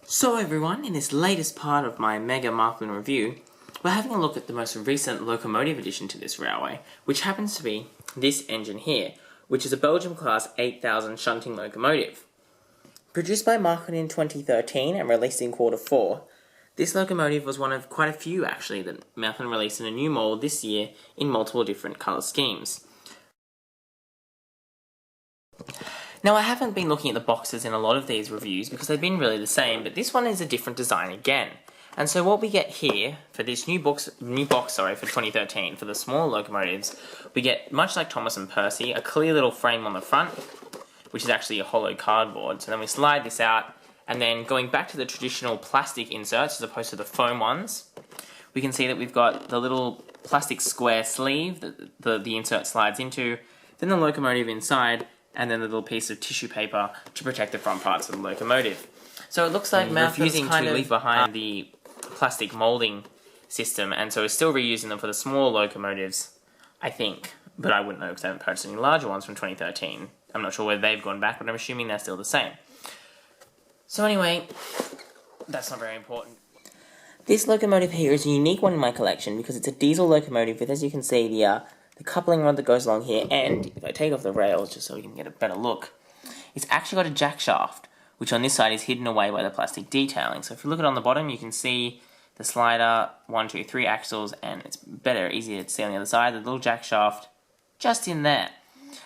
So everyone, in this latest part of my Mega Marklin review, we're having a look at the most recent Locomotive addition to this railway, which happens to be this engine here, which is a Belgian class 8000 shunting locomotive. Produced by Marklin in 2013 and released in Q4, this locomotive was one of quite a few actually that Marklin released in a new mould this year in multiple different colour schemes. Now, I haven't been looking at the boxes in a lot of these reviews because they've been really the same, but this one is a different design again. And so what we get here for this new box for 2013 for the small locomotives, we get, much like Thomas and Percy, a clear little frame on the front, which is actually a hollow cardboard. So then we slide this out, and then going back to the traditional plastic inserts as opposed to the foam ones, we can see that we've got the little plastic square sleeve that the insert slides into, then the locomotive inside, and then the little piece of tissue paper to protect the front parts of the locomotive. So it looks like Marklin's refusing to leave behind the plastic moulding system, and so we're still reusing them for the small locomotives, I think. But I wouldn't know because I haven't purchased any larger ones from 2013. I'm not sure whether they've gone back, but I'm assuming they're still the same. So anyway, that's not very important. This locomotive here is a unique one in my collection because it's a diesel locomotive with, as you can see, the coupling rod that goes along here, and if I take off the rails just so we can get a better look, it's actually got a jack shaft, which on this side is hidden away by the plastic detailing. So if you look at it on the bottom, you can see the slider, 1, 2, 3 axles, and it's easier to see on the other side, the little jack shaft just in there.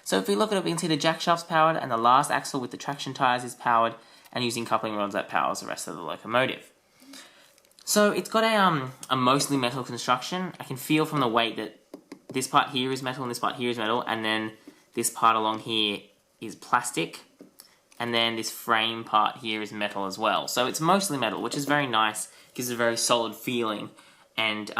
So if we look at it, we can see the jack shaft's powered, and the last axle with the traction tyres is powered, and using coupling rods that powers the rest of the locomotive. So it's got a mostly metal construction. I can feel from the weight that this part here is metal and this part here is metal, and then this part along here is plastic, and then this frame part here is metal as well. So it's mostly metal, which is very nice, gives it a very solid feeling, and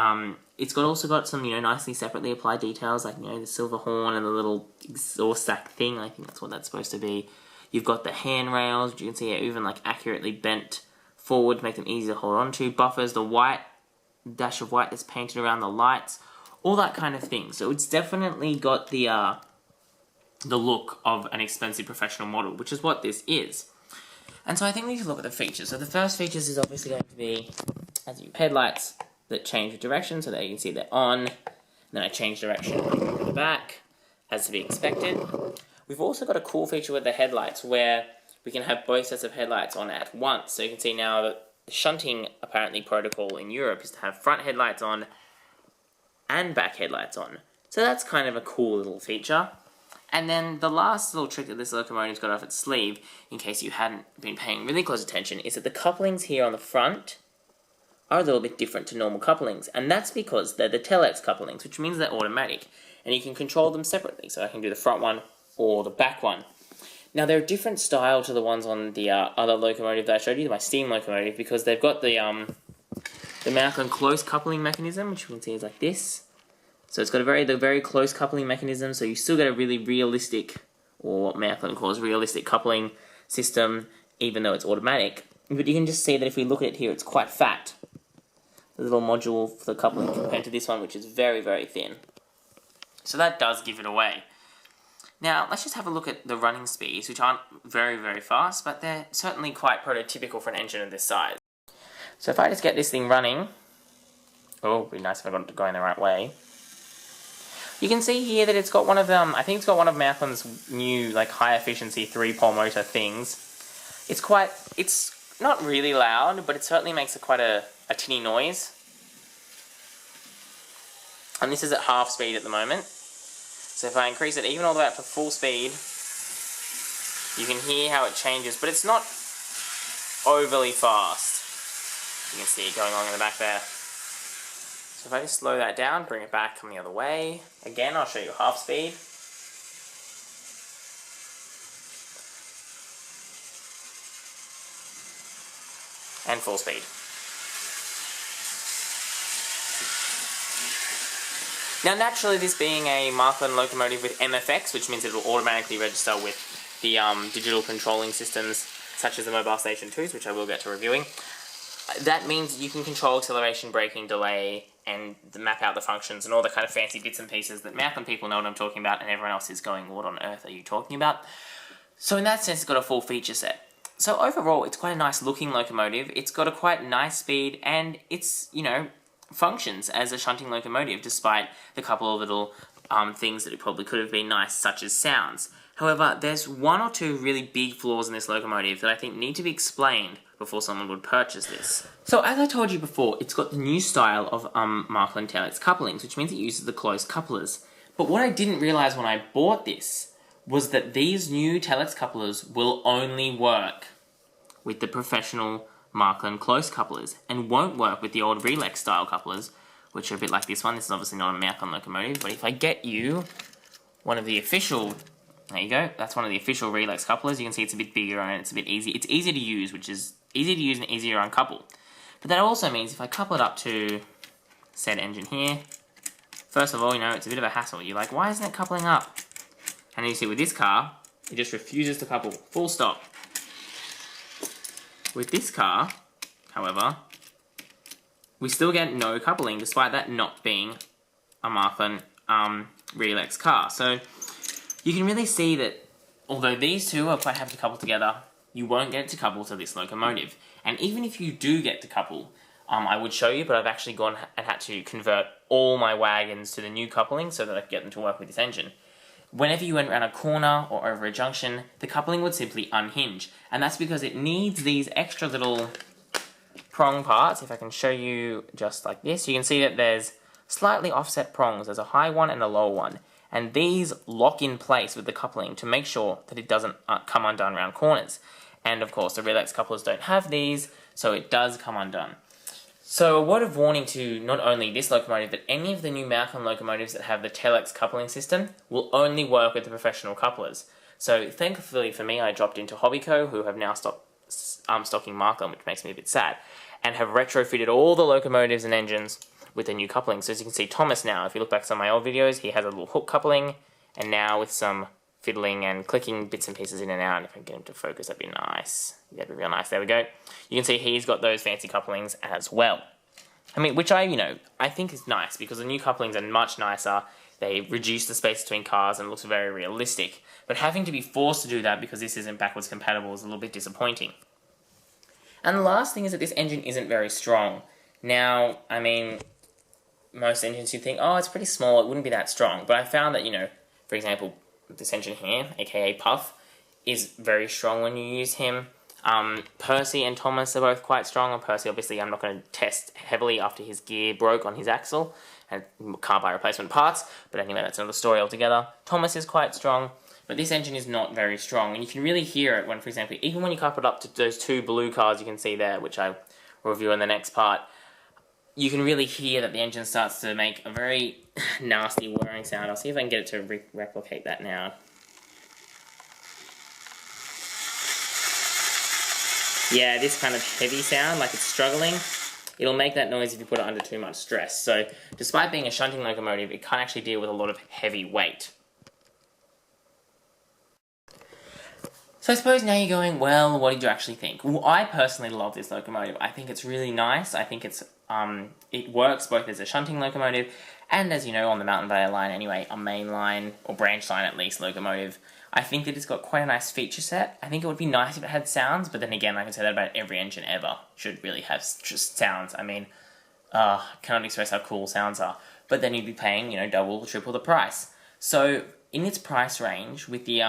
it's also got some, nicely separately applied details, like, the silver horn and the little exhaust sack thing. I think that's what that's supposed to be. You've got the handrails, which you can see are even, accurately bent forward to make them easy to hold on to. Buffers, the white, dash of white that's painted around the lights, all that kind of thing. So it's definitely got the look of an expensive professional model, which is what this is. And so I think we need to look at the features. So the first features is obviously going to be, headlights that change the direction, so that you can see they're on. And then I change direction at the back, as to be expected. We've also got a cool feature with the headlights, where we can have both sets of headlights on at once. So you can see now that the shunting, apparently, protocol in Europe is to have front headlights on and back headlights on. So that's kind of a cool little feature. And then the last little trick that this locomotive's got off its sleeve, in case you hadn't been paying really close attention, is that the couplings here on the front are a little bit different to normal couplings. And that's because they're the Telex couplings, which means they're automatic. And you can control them separately. So I can do the front one or the back one. Now, they're a different style to the ones on the other locomotive that I showed you, my steam locomotive, because they've got the Marklin close coupling mechanism, which you can see is like this. So it's got the very close coupling mechanism, so you still get a really realistic, or what Marklin calls realistic coupling system, even though it's automatic. But you can just see that if we look at it here, it's quite fat. The little module for the coupling compared to this one, which is very, very thin. So that does give it away. Now, let's just have a look at the running speeds, which aren't very, very fast, but they're certainly quite prototypical for an engine of this size. So if I just get this thing running, it'd be nice if I got it going the right way. You can see here that it's got one of I think it's got one of Marklin's new, high efficiency 3-pole motor things. It's not really loud, but it certainly makes quite a tinny noise. And this is at half speed at the moment. So if I increase it even all the way up to full speed, you can hear how it changes, but it's not overly fast. You can see it going along in the back there. So if I just slow that down, bring it back, come the other way. Again, I'll show you half speed. And full speed. Now, naturally, this being a Marklin locomotive with MFX, which means it will automatically register with the digital controlling systems, such as the Mobile Station 2s, which I will get to reviewing, that means you can control acceleration, braking, delay, and map out the functions and all the kind of fancy bits and pieces that Marklin people know what I'm talking about, and everyone else is going, what on earth are you talking about? So in that sense, it's got a full feature set. So overall, it's quite a nice looking locomotive. It's got a quite nice speed, and it's, you know, functions as a shunting locomotive, despite the couple of little things that it probably could have been nice, such as sounds. However, there's one or two really big flaws in this locomotive that I think need to be explained before someone would purchase this. So as I told you before, it's got the new style of Marklin Telex Couplings, which means it uses the closed couplers. But what I didn't realise when I bought this was that these new Telex couplers will only work with the professional Marklin close couplers and won't work with the old Relax style couplers, which are a bit like this one. This is obviously not a Marklin locomotive, but if I get you one of the official, there you go, that's one of the official Relax couplers. You can see it's a bit bigger and it's a bit easy. It's easy to use, which is easy to use and easier to uncouple. But that also means if I couple it up to said engine here, first of all, you know, it's a bit of a hassle. You're like, why isn't it coupling up? And you see with this car, it just refuses to couple, full stop. With this car, however, we still get no coupling, despite that not being a Marklin Relax car. So you can really see that although these two are quite happy to couple together, you won't get it to couple to this locomotive. And even if you do get to couple, I would show you, but I've actually gone and had to convert all my wagons to the new coupling so that I could get them to work with this engine. Whenever you went around a corner or over a junction, the coupling would simply unhinge. And that's because it needs these extra little prong parts. If I can show you just like this, you can see that there's slightly offset prongs. There's a high one and a low one. And these lock in place with the coupling to make sure that it doesn't come undone around corners. And of course, the Relax couplers don't have these, so it does come undone. So a word of warning to not only this locomotive, but any of the new Marklin locomotives that have the Telex coupling system will only work with the professional couplers. So thankfully for me, I dropped into Hobbyco, who have now stopped stocking Marklin, which makes me a bit sad, and have retrofitted all the locomotives and engines with the new coupling. So as you can see, Thomas now, if you look back at some of my old videos, he has a little hook coupling, and now with some fiddling and clicking bits and pieces in and out, and if I can get him to focus, that'd be nice. That'd be real nice. There we go. You can see he's got those fancy couplings as well. I mean, which I think is nice, because the new couplings are much nicer. They reduce the space between cars and looks very realistic. But having to be forced to do that because this isn't backwards compatible is a little bit disappointing. And the last thing is that this engine isn't very strong. Now, I mean, most engines you think, oh, it's pretty small, it wouldn't be that strong. But I found that, for example, this engine here, aka Puff, is very strong when you use him. Percy and Thomas are both quite strong. And Percy, obviously, I'm not going to test heavily after his gear broke on his axle and can't buy replacement parts. But anyway, that's another story altogether. Thomas is quite strong, but this engine is not very strong. And you can really hear it when, for example, even when you couple it up to those two blue cars you can see there, which I will review in the next part, you can really hear that the engine starts to make a very nasty whirring sound. I'll see if I can get it to replicate that now. Yeah, this kind of heavy sound, like it's struggling, it'll make that noise if you put it under too much stress. So, despite being a shunting locomotive, it can't actually deal with a lot of heavy weight. So I suppose now you're going, well, what did you actually think? Well, I personally love this locomotive. I think it's really nice. I think it's it works both as a shunting locomotive and, as you know, on the Mountain Valley line anyway, a main line, or branch line at least, locomotive. I think that it's got quite a nice feature set. I think it would be nice if it had sounds, but then again, I can say that about every engine ever. Should really have just sounds. I mean, cannot express how cool sounds are. But then you'd be paying, double, triple the price. So, in its price range, with the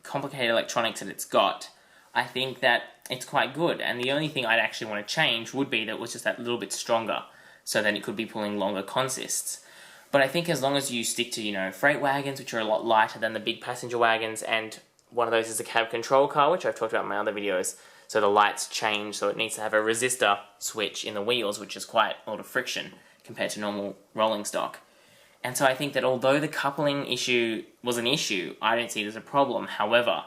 complicated electronics that it's got, I think that it's quite good. And the only thing I'd actually want to change would be that it was just that little bit stronger, so then it could be pulling longer consists. But I think as long as you stick to, freight wagons, which are a lot lighter than the big passenger wagons, and one of those is a cab control car, which I've talked about in my other videos, so the lights change, so it needs to have a resistor switch in the wheels, which is quite a lot of friction compared to normal rolling stock. And so I think that although the coupling issue was an issue, I don't see it as a problem. However,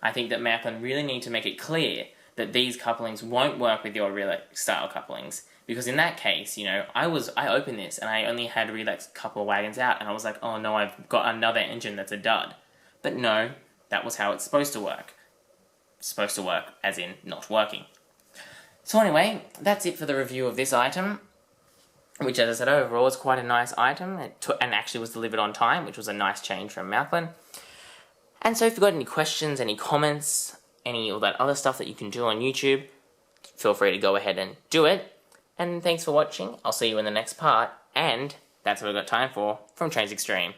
I think that Marklin really need to make it clear that these couplings won't work with your Relax style couplings. Because in that case, I opened this and I only had Relax couple of wagons out, and I was like, oh no, I've got another engine that's a dud. But no, that was how it's supposed to work. Supposed to work, as in not working. So anyway, that's it for the review of this item, which, as I said, overall is quite a nice item, and actually was delivered on time, which was a nice change from Marklin. And so if you've got any questions, any comments, any of that other stuff that you can do on YouTube, feel free to go ahead and do it. And thanks for watching. I'll see you in the next part. And that's what I've got time for from TrainzXtreme.